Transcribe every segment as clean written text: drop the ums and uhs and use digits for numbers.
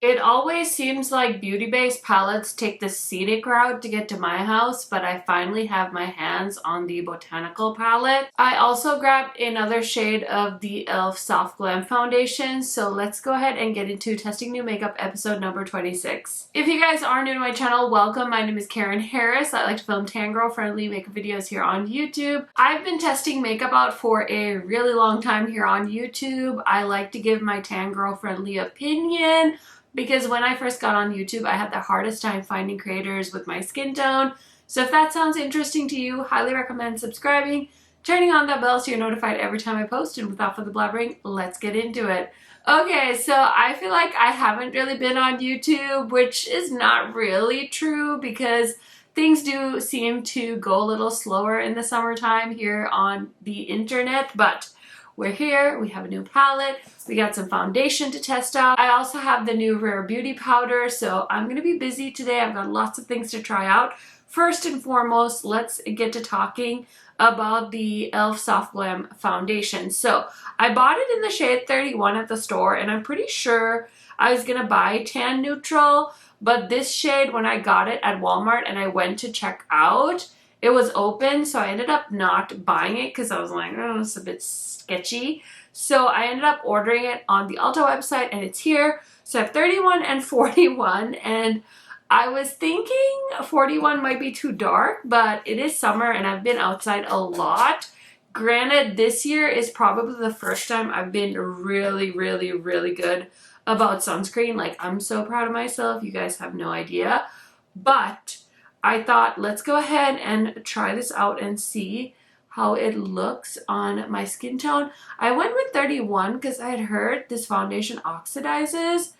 It always seems like beauty-based palettes take the scenic route to get to my house, but I finally have my hands on the Botanical palette. I also grabbed another shade of the e.l.f. Soft Glam Foundation, so let's go ahead and get into testing new makeup episode number 26. If you guys are new to my channel, welcome. My name is Karen Harris. I like to film tan girl friendly makeup videos here on YouTube. I've been testing makeup out for a really long time here on YouTube. I like to give my tan girl friendly opinion, because when I first got on YouTube, I had the hardest time finding creators with my skin tone. So if that sounds interesting to you, highly recommend subscribing, turning on that bell so you're notified every time I post, and without further blabbering, let's get into it. Okay, so I feel like I haven't really been on YouTube, which is not really true because things do seem to go a little slower in the summertime here on the internet, but we're here, we have a new palette, we got some foundation to test out. I also have the new Rare Beauty powder, so I'm gonna be busy today. I've got lots of things to try out. First and foremost, let's get to talking about the e.l.f. Soft Glam Foundation. So I bought it in the shade 31 at the store, and I'm pretty sure I was gonna buy Tan Neutral, but this shade, when I got it at Walmart and I went to check out, it was open, so I ended up not buying it because I was like, oh, it's a bit sketchy. So I ended up ordering it on the Ulta website, and it's here. So I have 31 and 41, and I was thinking 41 might be too dark, but it is summer and I've been outside a lot. Granted, this year is probably the first time I've been really good about sunscreen. Like, I'm so proud of myself. You guys have no idea. But I thought, let's go ahead and try this out and see how it looks on my skin tone. I went with 31 because I had heard this foundation oxidizes,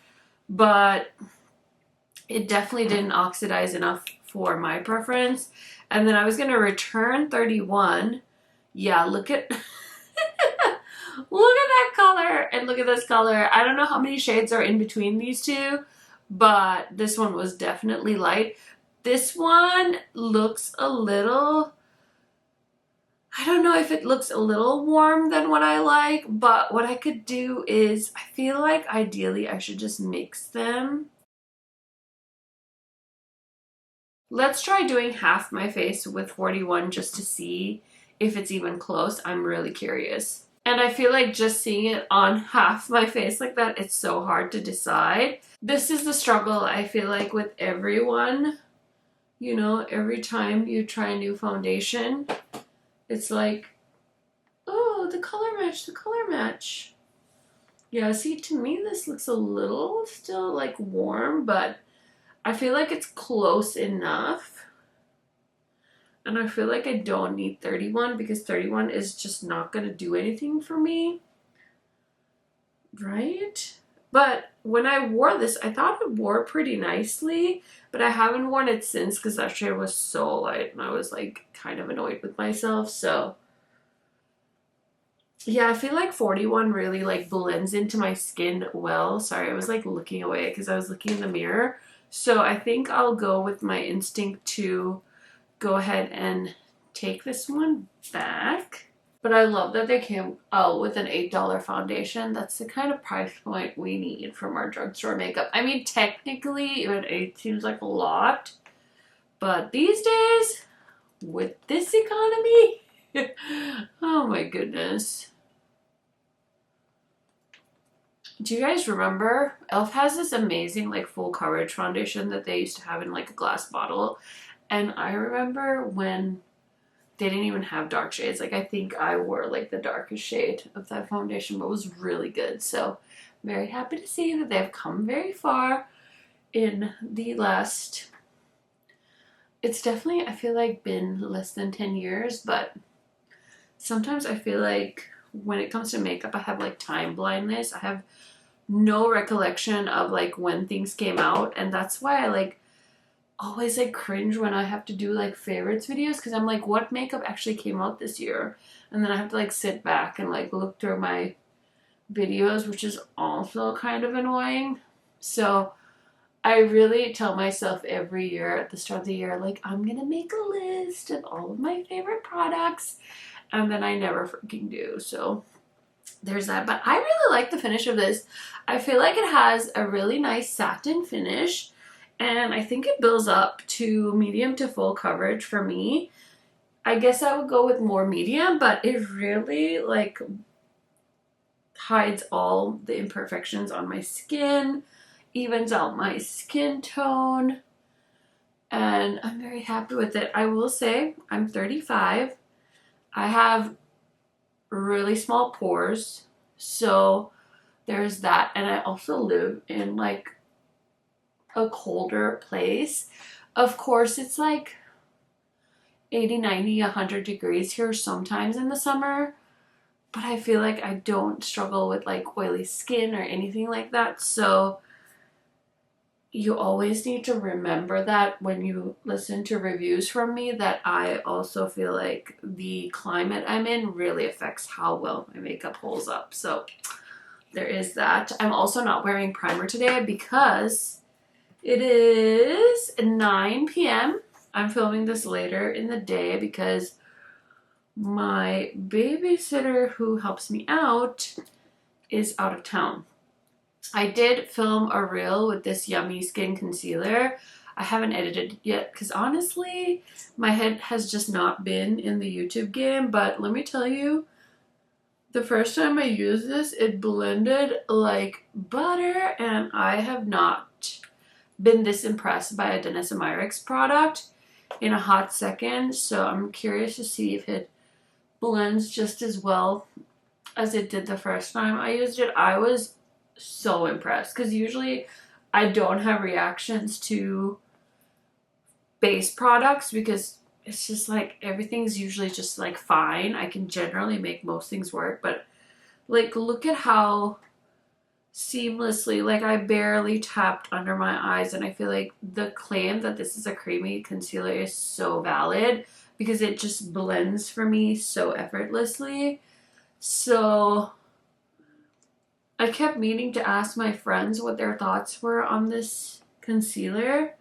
but it definitely didn't oxidize enough for my preference. And then I was going to return 31. Yeah, look at look at that color and look at this color. I don't know how many shades are in between these two, but this one was definitely light. This one looks a little, I don't know if it looks a little warm than what I like, but what I could do is, I feel like ideally I should just mix them. Let's try doing half my face with 41 just to see if it's even close. I'm really curious. And I feel like just seeing it on half my face like that, it's so hard to decide. This is the struggle I feel like with everyone. You know, every time you try a new foundation, it's like, oh, the color match, the color match. Yeah, see, to me, this looks a little still like warm, but I feel like it's close enough. And I feel like I don't need 31 because 31 is just not going to do anything for me. Right? But when I wore this, I thought it wore pretty nicely, but I haven't worn it since because that shade was so light and I was like kind of annoyed with myself. So yeah, I feel like 41 really like blends into my skin well. Sorry, I was like looking away because I was looking in the mirror. So I think I'll go with my instinct to go ahead and take this one back. But I love that they came out with an $8 foundation. That's the kind of price point we need from our drugstore makeup. I mean, technically, even 8 seems like a lot. But these days, with this economy, oh my goodness. Do you guys remember? e.l.f. has this amazing like full coverage foundation that they used to have in like a glass bottle. And I remember when they didn't even have dark shades. Like, I think I wore like the darkest shade of that foundation, but it was really good. So I'm very happy to see that they've come very far in the last, it's definitely, I feel like, been less than 10 years, but sometimes I feel like when it comes to makeup, I have like time blindness. I have no recollection of like when things came out, and that's why I like always like cringe when I have to do like favorites videos, because I'm like, what makeup actually came out this year? And then I have to like sit back and like look through my videos, which is also kind of annoying. So I really tell myself every year at the start of the year, like, I'm gonna make a list of all of my favorite products, and then I never freaking do. So there's that. But I really like the finish of this. I feel like it has a really nice satin finish, and I think it builds up to medium to full coverage for me. I guess I would go with more medium, but it really like hides all the imperfections on my skin, evens out my skin tone, and I'm very happy with it. I will say I'm 35. I have really small pores, so there's that. And I also live in like a colder place. Of course, it's like 80, 90, 100 degrees here sometimes in the summer, but I feel like I don't struggle with like oily skin or anything like that. So you always need to remember that when you listen to reviews from me, that I also feel like the climate I'm in really affects how well my makeup holds up. So there is that. I'm also not wearing primer today because it is 9 p.m. I'm filming this later in the day because my babysitter who helps me out is out of town. I did film a reel with this Yummy Skin Concealer. I haven't edited yet because honestly, my head has just not been in the YouTube game. But let me tell you, the first time I used this, it blended like butter, and I have not been this impressed by a Denona product in a hot second. So I'm curious to see if it blends just as well as it did the first time I used it. I was so impressed because usually I don't have reactions to base products because it's just like everything's usually just like fine. I can generally make most things work, but like look at how seamlessly, like I barely tapped under my eyes, and I feel like the claim that this is a creamy concealer is so valid because it just blends for me so effortlessly. So I kept meaning to ask my friends what their thoughts were on this concealer,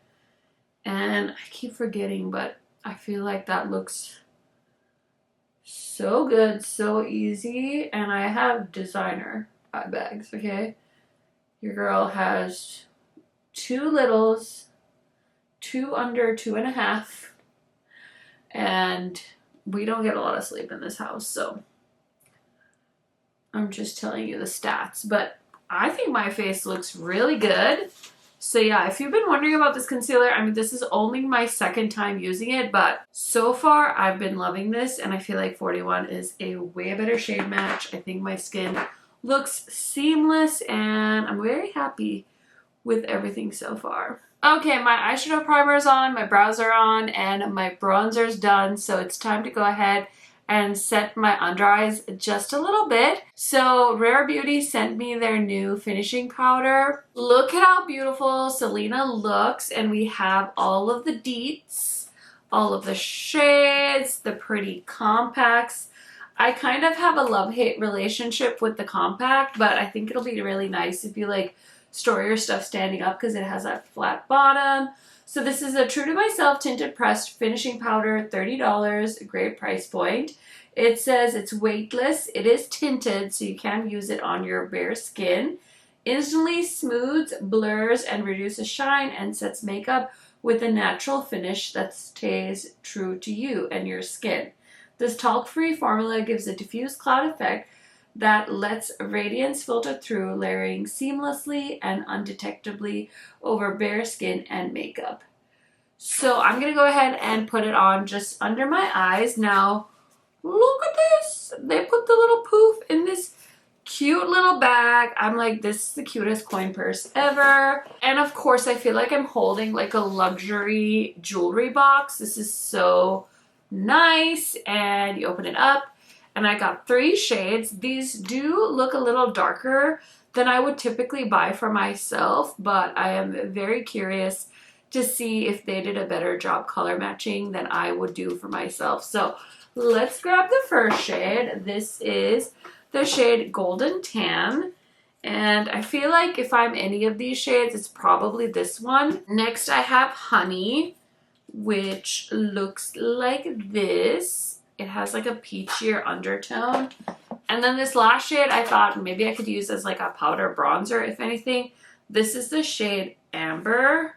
and I keep forgetting, but I feel like that looks so good, so easy. And I have designer eye bags, okay? Your girl has 2 littles, 2 under 2.5, and we don't get a lot of sleep in this house, so I'm just telling you the stats. But I think my face looks really good. So yeah, if you've been wondering about this concealer, I mean, this is only my second time using it, but so far I've been loving this, and I feel like 41 is a way better shade match. I think my skin looks seamless, and I'm very happy with everything so far. Okay, my eyeshadow primer is on, my brows are on, and my bronzer's done, so it's time to go ahead and set my under eyes just a little bit. So Rare Beauty sent me their new finishing powder. Look at how beautiful Selena looks, and we have all of the deets, all of the shades, the pretty compacts. I kind of have a love-hate relationship with the compact, but I think it'll be really nice if you like store your stuff standing up because it has that flat bottom. So this is a True to Myself tinted pressed finishing powder, $30, great price point. It says it's weightless, it is tinted, so you can use it on your bare skin. Instantly smooths, blurs, and reduces shine, and sets makeup with a natural finish that stays true to you and your skin. This talc-free formula gives a diffuse cloud effect that lets radiance filter through, layering seamlessly and undetectably over bare skin and makeup. So I'm going to go ahead and put it on just under my eyes. Now, look at this. They put the little poof in this cute little bag. I'm like, this is the cutest coin purse ever. And of course, I feel like I'm holding like a luxury jewelry box. This is so nice. And you open it up, and I got 3 shades. These do look a little darker than I would typically buy for myself, but I am very curious to see if they did a better job color matching than I would do for myself. So let's grab the first shade. This is the shade Golden Tan, and I feel like if I'm any of these shades, it's probably this one. Next, I have Honey, which looks like this. It has like a peachier undertone. And then this last shade I thought maybe I could use as like a powder bronzer, if anything. This is the shade Amber.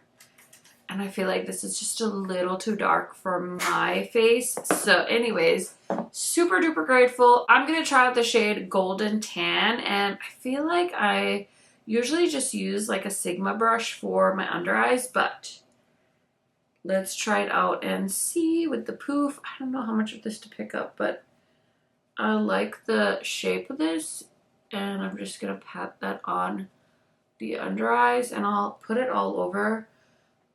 And I feel like this is just a little too dark for my face. So anyways, super duper grateful. I'm going to try out the shade Golden Tan. And I feel like I usually just use like a Sigma brush for my under eyes. But let's try it out and see with the poof. I don't know how much of this to pick up, but I like the shape of this. And I'm just going to pat that on the under eyes. And I'll put it all over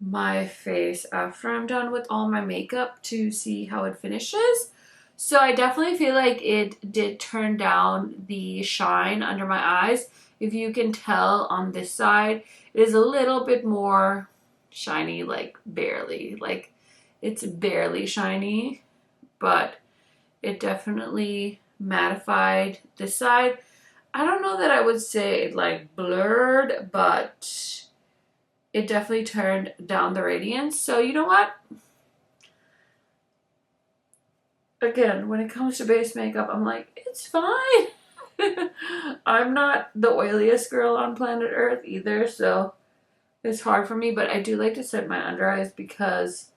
my face after I'm done with all my makeup to see how it finishes. So I definitely feel like it did turn down the shine under my eyes. If you can tell on this side, it is a little bit more shiny, like barely. Like it's barely shiny, but it definitely mattified this side. I don't know that I would say it like blurred, but it definitely turned down the radiance. So you know what? Again, when it comes to base makeup, I'm like, it's fine. I'm not the oiliest girl on planet Earth either, so it's hard for me. But I do like to set my under eyes because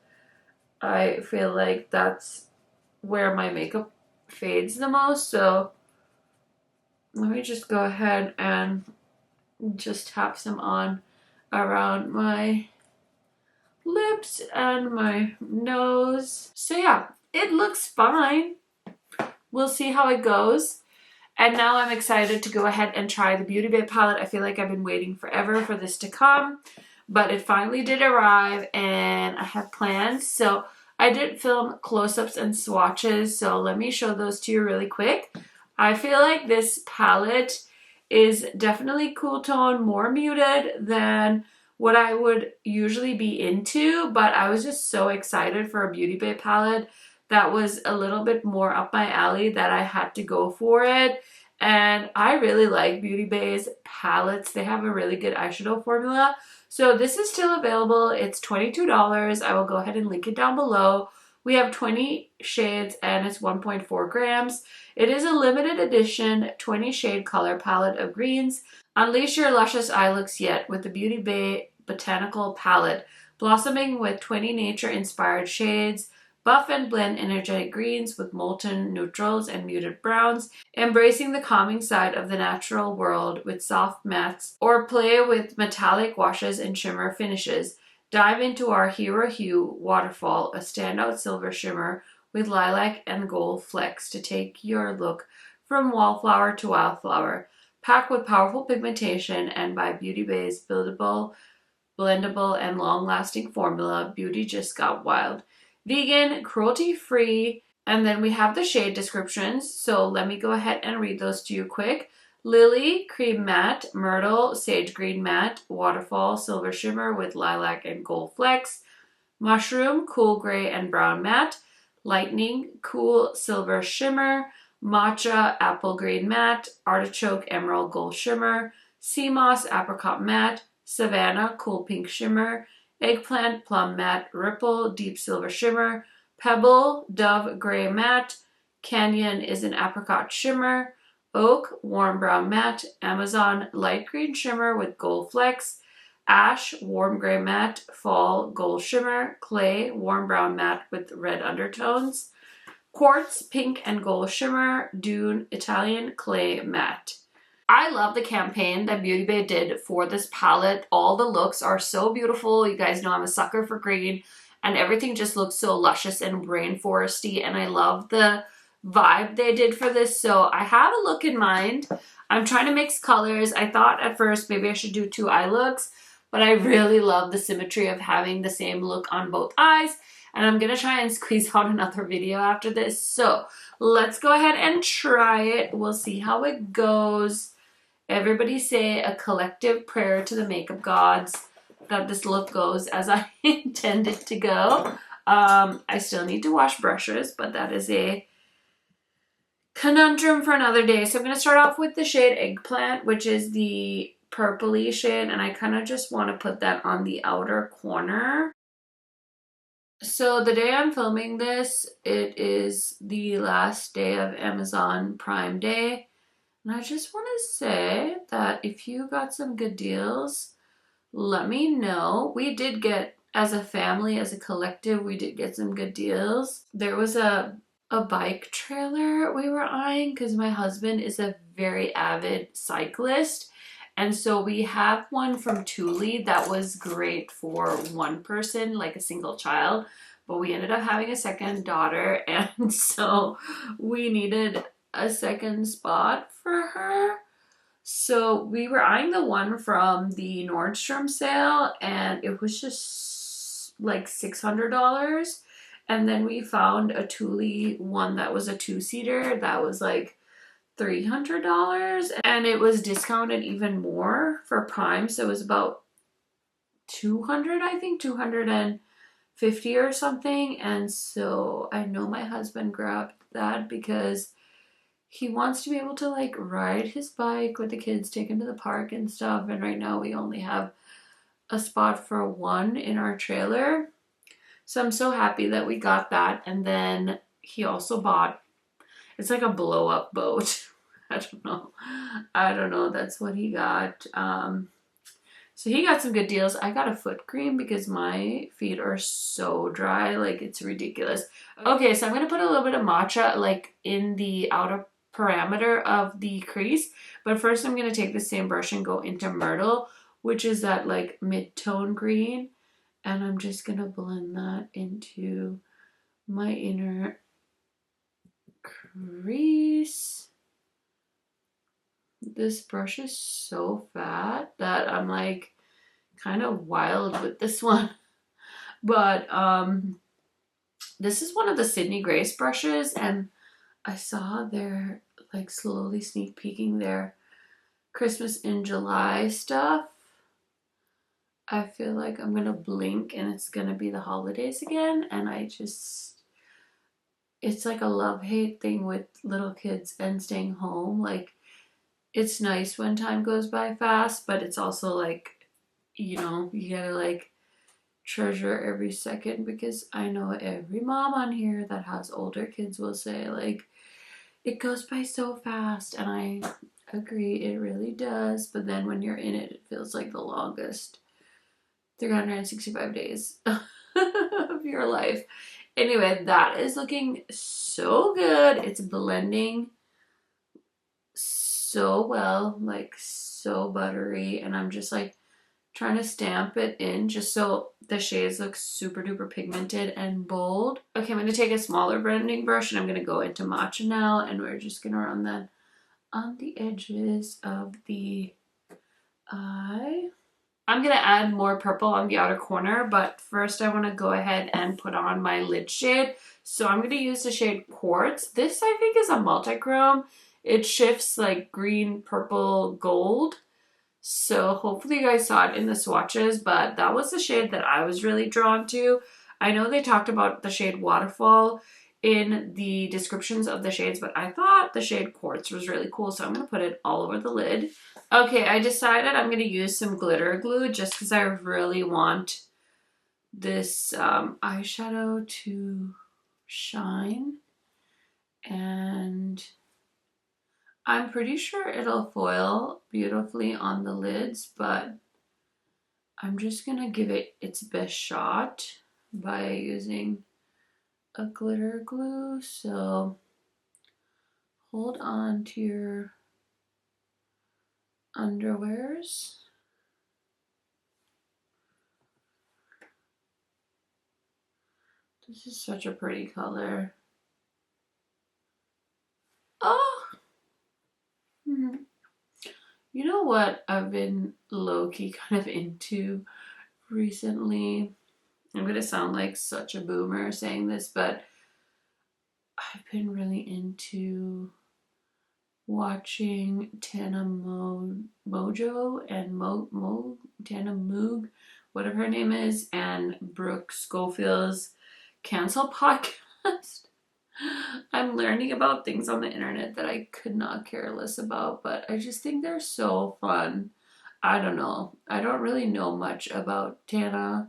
I feel like that's where my makeup fades the most. So let me just go ahead and just tap some on around my lips and my nose. So yeah, it looks fine. We'll see how it goes. And now I'm excited to go ahead and try the Beauty Bay palette. I feel like I've been waiting forever for this to come, but it finally did arrive and I have plans. So I did film close-ups and swatches, so let me show those to you really quick. I feel like this palette is definitely cool tone, more muted than what I would usually be into, but I was just so excited for a Beauty Bay palette that was a little bit more up my alley that I had to go for it. And I really like Beauty Bay's palettes. They have a really good eyeshadow formula. So this is still available. It's $22. I will go ahead and link it down below. We have 20 shades and it's 1.4 grams. It is a limited edition 20 shade color palette of greens. Unleash your luscious eye looks yet with the Beauty Bay Botanical palette, blossoming with 20 nature-inspired shades. Buff and blend energetic greens with molten neutrals and muted browns, embracing the calming side of the natural world with soft mattes, or play with metallic washes and shimmer finishes. Dive into our Hero Hue Waterfall, a standout silver shimmer with lilac and gold flecks to take your look from wallflower to wildflower. Packed with powerful pigmentation and by Beauty Bay's buildable, blendable, and long-lasting formula, beauty just got wild. Vegan, cruelty-free, and then we have the shade descriptions, so let me go ahead and read those to you quick. Lily, Cream Matte, Myrtle, Sage Green Matte, Waterfall, Silver Shimmer with Lilac and Gold Flecks, Mushroom, Cool Gray and Brown Matte, Lightning, Cool Silver Shimmer, Matcha, Apple Green Matte, Artichoke, Emerald Gold Shimmer, Sea Moss, Apricot Matte, Savannah, Cool Pink Shimmer, Eggplant, Plum Matte, Ripple, Deep Silver Shimmer, Pebble, Dove Gray Matte, Canyon is an Apricot Shimmer, Oak, Warm Brown Matte, Amazon, Light Green Shimmer with Gold Flecks, Ash, Warm Gray Matte, Fall, Gold Shimmer, Clay, Warm Brown Matte with red undertones, Quartz, Pink and Gold Shimmer, Dune, Italian Clay Matte. I love the campaign that Beauty Bay did for this palette. All the looks are so beautiful. You guys know I'm a sucker for green, and everything just looks so luscious and rainforesty, and I love the vibe they did for this. So I have a look in mind. I'm trying to mix colors. I thought at first maybe I should do 2 eye looks, but I really love the symmetry of having the same look on both eyes, and I'm gonna try and squeeze out another video after this. So let's go ahead and try it. We'll see how it goes. Everybody say a collective prayer to the makeup gods that this look goes as I intend it to go. I still need to wash brushes, but that is a conundrum for another day. So I'm going to start off with the shade Eggplant, which is the purpley shade, and I kind of just want to put that on the outer corner. So the day I'm filming this, it is the last day of Amazon Prime Day. And I just want to say that if you got some good deals, let me know. We did get, as a family, as a collective, we did get some good deals. There was a bike trailer we were eyeing because my husband is a very avid cyclist. And so we have one from Thule that was great for one person, like a single child. But we ended up having a second daughter, and so we needed a second spot for her. So we were eyeing the one from the Nordstrom sale, and it was just like $600. And then we found a Thule one that was a two-seater that was like $300, and it was discounted even more for Prime, so it was about 200, I think, 250 or something. And so I know my husband grabbed that because he wants to be able to like ride his bike with the kids, take him to the park and stuff. And right now we only have a spot for one in our trailer. So I'm so happy that we got that. And then he also bought, it's like a blow up boat. I don't know. That's what he got. So he got some good deals. I got a foot cream because my feet are so dry. Like, it's ridiculous. Okay, so I'm going to put a little bit of matcha like in the outer parameter of the crease. But first I'm going to take the same brush and go into Myrtle, which is that like mid-tone green. And I'm just going to blend that into my inner crease. This brush is so fat that I'm like kind of wild with this one. But this is one of the Sydney Grace brushes, and I saw they're like slowly sneak peeking their Christmas in July stuff. I feel like I'm gonna blink and it's gonna be the holidays again, and it's like a love-hate thing with little kids and staying home. Like, it's nice when time goes by fast, but it's also like, you know, you gotta like treasure every second, because I know every mom on here that has older kids will say like, it goes by so fast, and I agree, it really does. But then when you're in it, it feels like the longest 365 days of your life. Anyway, that is looking so good. It's blending so well, like so buttery, and I'm just like trying to stamp it in just so the shades look super duper pigmented and bold. Okay, I'm going to take a smaller blending brush and I'm going to go into matcha now, and we're just going to run that on the edges of the eye. I'm going to add more purple on the outer corner, but first I want to go ahead and put on my lid shade. So I'm going to use the shade Quartz. This I think is a multi-chrome. It shifts like green, purple, gold. So hopefully you guys saw it in the swatches, but that was the shade that I was really drawn to. I know they talked about the shade Waterfall in the descriptions of the shades, but I thought the shade Quartz was really cool, so I'm going to put it all over the lid. Okay, I decided I'm going to use some glitter glue just because I really want this eyeshadow to shine. And I'm pretty sure it'll foil beautifully on the lids, but I'm just going to give it its best shot by using a glitter glue. So hold on to your underwears. This is such a pretty color. Oh! You know what I've been low-key kind of into recently? I'm going to sound like such a boomer saying this, but I've been really into watching Tana Mojo and Tana Moog, whatever her name is, and Brooke Schofield's Cancel podcast. I'm learning about things on the internet that I could not care less about, but I just think they're so fun. I don't know. I don't really know much about Tana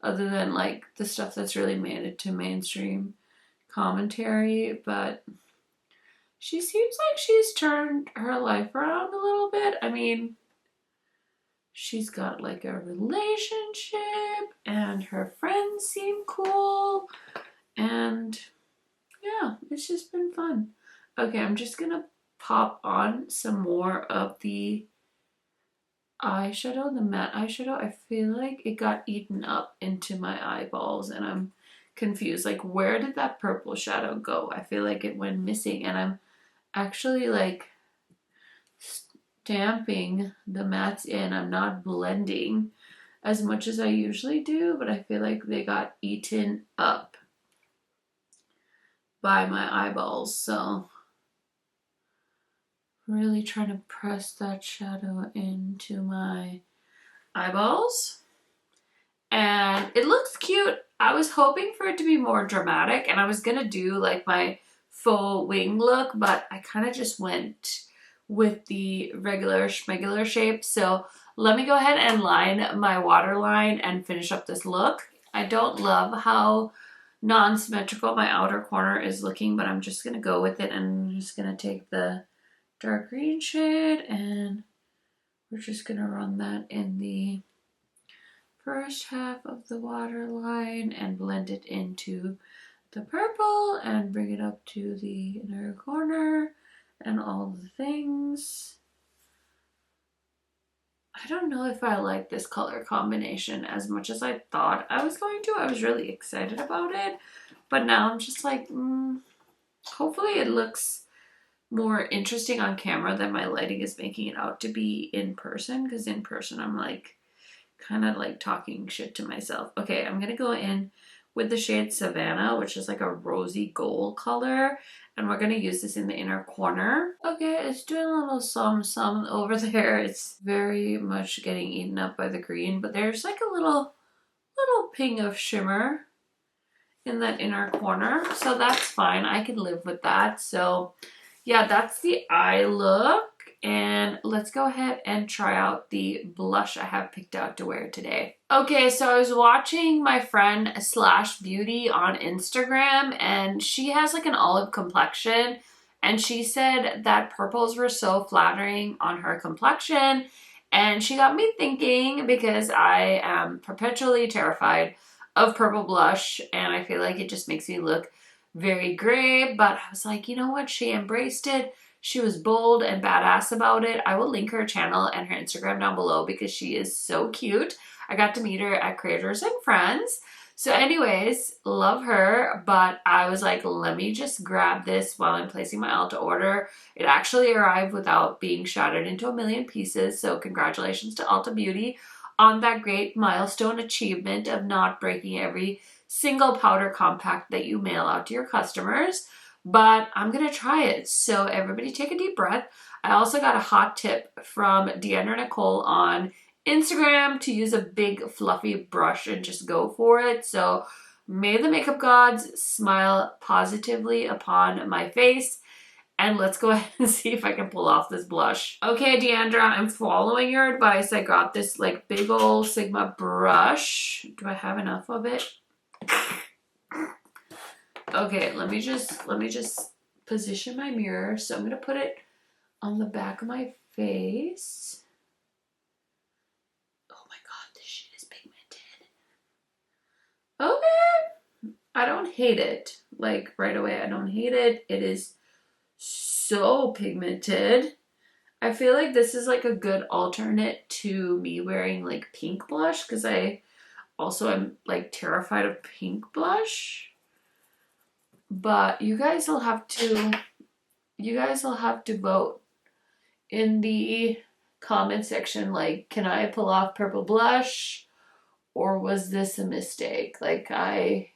other than like the stuff that's really made it to mainstream commentary, but she seems like she's turned her life around a little bit. I mean, she's got like a relationship and her friends seem cool. And yeah, it's just been fun. Okay, I'm just gonna pop on some more of the eyeshadow, the matte eyeshadow. I feel like it got eaten up into my eyeballs and I'm confused. Like, where did that purple shadow go? I feel like it went missing, and I'm actually like stamping the mattes in. I'm not blending as much as I usually do, but I feel like they got eaten up by my eyeballs. So really trying to press that shadow into my eyeballs. And it looks cute. I was hoping for it to be more dramatic, and I was gonna do like my faux wing look, but I kind of just went with the regular schmegular shape. So let me go ahead and line my waterline and finish up this look. I don't love how non-symmetrical my outer corner is looking, but I'm just gonna go with it, and I'm just gonna take the dark green shade and we're just gonna run that in the first half of the waterline and blend it into the purple and bring it up to the inner corner and all the things. I don't know if I like this color combination as much as I thought I was going to. I was really excited about it, but now I'm just like, hopefully it looks more interesting on camera than my lighting is making it out to be in person, because in person I'm like kind of like talking shit to myself. Okay, I'm gonna go in with the shade Savannah, which is like a rosy gold color, and we're gonna use this in the inner corner. Okay, it's doing a little some over there. It's very much getting eaten up by the green, but there's like a little ping of shimmer in that inner corner, so that's fine. I can live with that. So yeah, that's the eye look. And let's go ahead and try out the blush I have picked out to wear today. Okay, so I was watching my friend / Beauty on Instagram, and she has like an olive complexion, and she said that purples were so flattering on her complexion, and she got me thinking, because I am perpetually terrified of purple blush and I feel like it just makes me look very gray. But I was like, you know what, she embraced it. She was bold and badass about it. I will link her channel and her Instagram down below because she is so cute. I got to meet her at Creators and Friends. So anyways, love her, but I was like, let me just grab this while I'm placing my Ulta order. It actually arrived without being shattered into a million pieces, so congratulations to Ulta Beauty on that great milestone achievement of not breaking every single powder compact that you mail out to your customers. But I'm gonna try it, so everybody take a deep breath. I also got a hot tip from Deandra Nicole on Instagram to use a big fluffy brush and just go for it. So may the makeup gods smile positively upon my face, and let's go ahead and see if I can pull off this blush. Okay, Deandra, I'm following your advice. I got this like big old Sigma brush. Do I have enough of it? Okay, let me just position my mirror. So I'm gonna put it on the back of my face. Oh my god, this shit is pigmented. Okay, I don't hate it. Like right away, I don't hate it. It is so pigmented. I feel like this is like a good alternate to me wearing like pink blush, because I also am like terrified of pink blush. But you guys will have to vote in the comment section, like, can I pull off purple blush, or was this a mistake? Like, I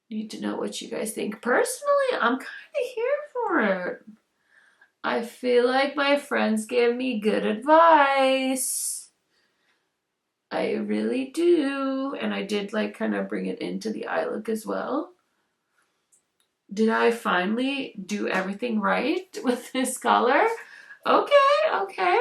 need to know what you guys think. Personally, I'm kind of here for it. I feel like my friends gave me good advice. I really do. And I did like kind of bring it into the eye look as well. Did I finally do everything right with this color? Okay.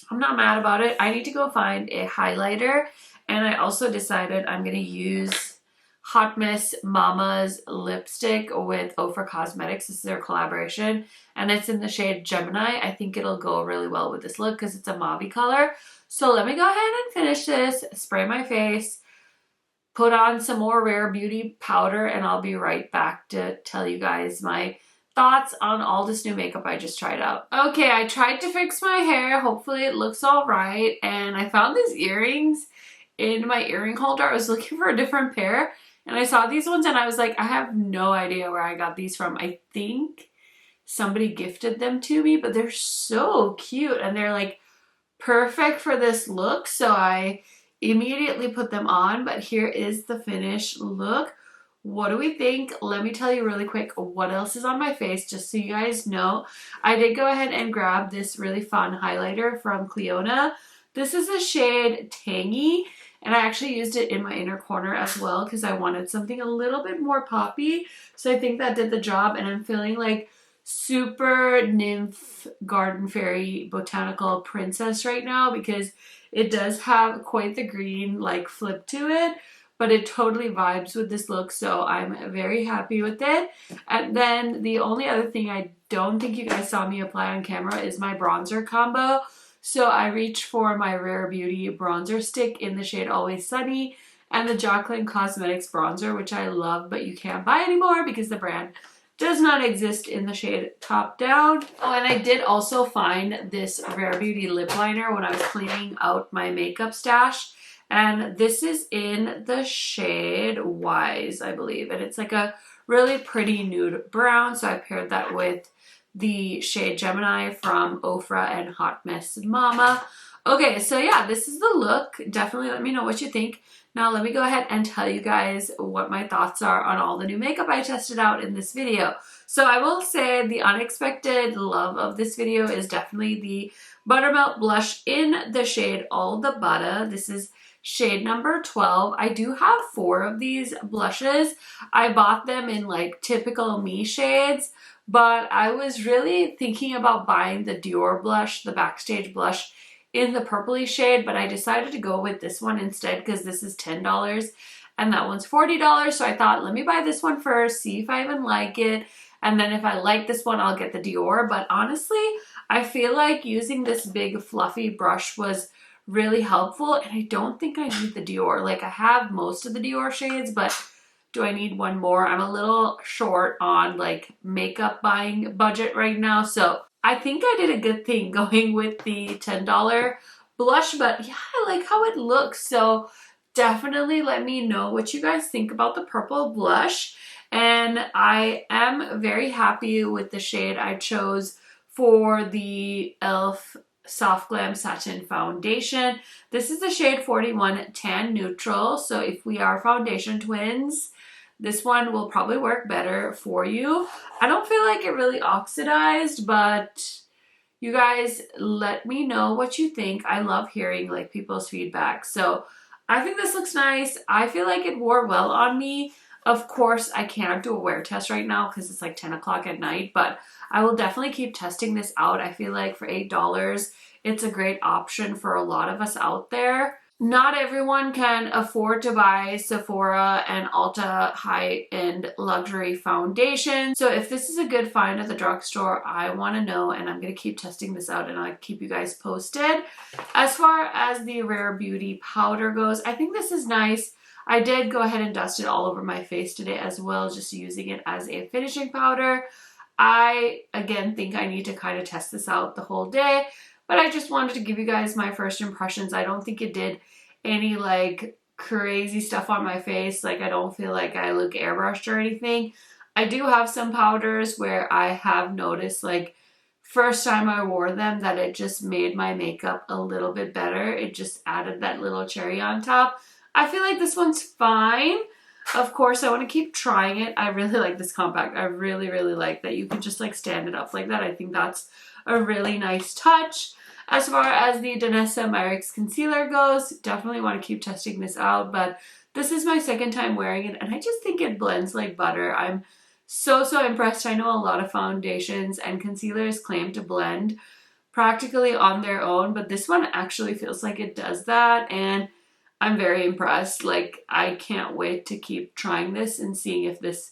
I'm not mad about it. I need to go find a highlighter, and I also decided I'm going to use Hot Miss Mama's lipstick with OFRA Cosmetics. This is their collaboration, and it's in the shade Gemini. I think it'll go really well with this look because it's a mauve color. So let me go ahead and finish this, spray my face, put on some more Rare Beauty powder, and I'll be right back to tell you guys my thoughts on all this new makeup I just tried out. Okay, I tried to fix my hair. Hopefully it looks all right. And I found these earrings in my earring holder. I was looking for a different pair and I saw these ones and I was like, I have no idea where I got these from. I think somebody gifted them to me, but they're so cute and they're like perfect for this look. So I immediately put them on, but here is the finished look. What do we think? Let me tell you really quick what else is on my face, just so you guys know. I did go ahead and grab this really fun highlighter from Clionadh. This is a shade Tangy, and I actually used it in my inner corner as well because I wanted something a little bit more poppy. So I think that did the job, and I'm feeling like super nymph garden fairy botanical princess right now because it does have quite the green like flip to it, but it totally vibes with this look, so I'm very happy with it. And then the only other thing I don't think you guys saw me apply on camera is my bronzer combo. So I reached for my Rare Beauty bronzer stick in the shade Always Sunny and the Jaclyn Cosmetics bronzer, which I love, but you can't buy anymore because the brand does not exist in the shade Top Down. Oh, and I did also find this Rare Beauty lip liner when I was cleaning out my makeup stash. And this is in the shade Wise, I believe. And it's like a really pretty nude brown. So I paired that with the shade Gemini from OFRA and Hot Miss Mama. Okay, so yeah, this is the look. Definitely let me know what you think. Now let me go ahead and tell you guys what my thoughts are on all the new makeup I tested out in this video. So I will say the unexpected love of this video is definitely the Buttermelt blush in the shade All the Butter. This is shade number 12. I do have 4 of these blushes. I bought them in like typical me shades, but I was really thinking about buying the Dior blush, the Backstage blush in the purpley shade, but I decided to go with this one instead because this is $10 and that one's $40. So I thought, let me buy this one first, see if I even like it. And then if I like this one, I'll get the Dior. But honestly, I feel like using this big fluffy brush was really helpful, and I don't think I need the Dior. Like, I have most of the Dior shades, but do I need one more? I'm a little short on like makeup buying budget right now, so I think I did a good thing going with the $10 blush. But yeah, I like how it looks, so definitely let me know what you guys think about the purple blush. And I am very happy with the shade I chose for the e.l.f. Soft Glam Satin Foundation. This is the shade 41 Tan Neutral. So if we are foundation twins, this one will probably work better for you. I don't feel like it really oxidized, but you guys let me know what you think. I love hearing like people's feedback. So I think this looks nice. I feel like it wore well on me. Of course, I can't do a wear test right now because it's like 10 o'clock at night, but I will definitely keep testing this out. I feel like for $8, it's a great option for a lot of us out there. Not everyone can afford to buy Sephora and Ulta high-end luxury foundation. So if this is a good find at the drugstore, I want to know, and I'm going to keep testing this out and I'll keep you guys posted. As far as the Rare Beauty powder goes, I think this is nice. I did go ahead and dust it all over my face today as well, just using it as a finishing powder. I, again, think I need to kind of test this out the whole day, but I just wanted to give you guys my first impressions. I don't think it did any like crazy stuff on my face. Like, I don't feel like I look airbrushed or anything. I do have some powders where I have noticed like first time I wore them that it just made my makeup a little bit better. It just added that little cherry on top. I feel like this one's fine. Of course, I want to keep trying it. I really like this compact. I really, really like that you can just like stand it up like that. I think that's a really nice touch. As far as the Danessa Myricks concealer goes, definitely want to keep testing this out, but this is my second time wearing it and I just think it blends like butter. I'm so impressed. I know a lot of foundations and concealers claim to blend practically on their own, but this one actually feels like it does that, and I'm very impressed. Like, I can't wait to keep trying this and seeing if this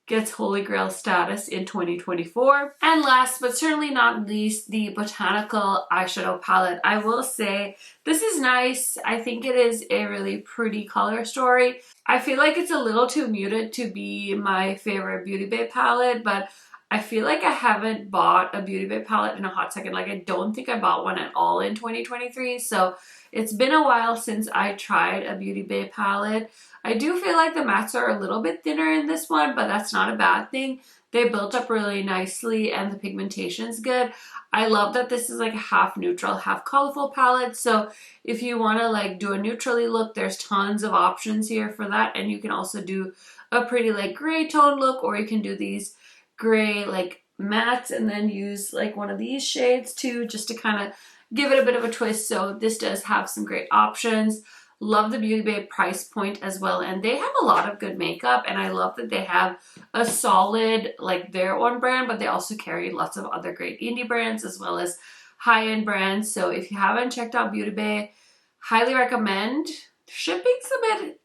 gets Holy Grail status in 2024. And last but certainly not least, the Botanical eyeshadow palette. I will say this is nice. I think it is a really pretty color story. I feel like it's a little too muted to be my favorite Beauty Bay palette, but I feel like I haven't bought a Beauty Bay palette in a hot second. Like, I don't think I bought one at all in 2023. So it's been a while since I tried a Beauty Bay palette. I do feel like the mattes are a little bit thinner in this one, but that's not a bad thing. They built up really nicely and the pigmentation's good. I love that this is like a half neutral, half colorful palette. So if you want to like do a neutrally look, there's tons of options here for that. And you can also do a pretty like gray tone look, or you can do these gray like mattes and then use like one of these shades too, just to kind of give it a bit of a twist. So this does have some great options. Love the Beauty Bay price point as well, and they have a lot of good makeup, and I love that they have a solid like their own brand, but they also carry lots of other great indie brands as well as high-end brands. So if you haven't checked out Beauty Bay, highly recommend. Shipping's a bit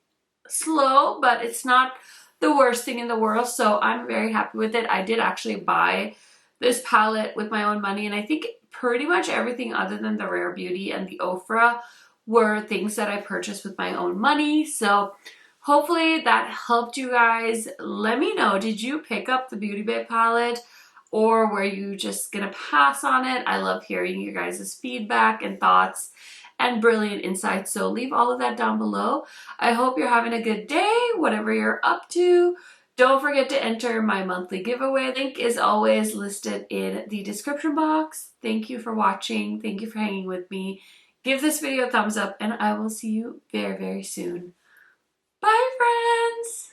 slow, but it's not the worst thing in the world, so I'm very happy with it. I did actually buy this palette with my own money, and I think pretty much everything other than the Rare Beauty and the OFRA were things that I purchased with my own money. So hopefully that helped you guys. Let me know, did you pick up the Beauty Bay palette, or were you just gonna pass on it? I love hearing you guys' feedback and thoughts and brilliant insights, so leave all of that down below. I hope you're having a good day, whatever you're up to. Don't forget to enter my monthly giveaway. Link is always listed in the description box. Thank you for watching. Thank you for hanging with me. Give this video a thumbs up, and I will see you very, very soon. Bye, friends!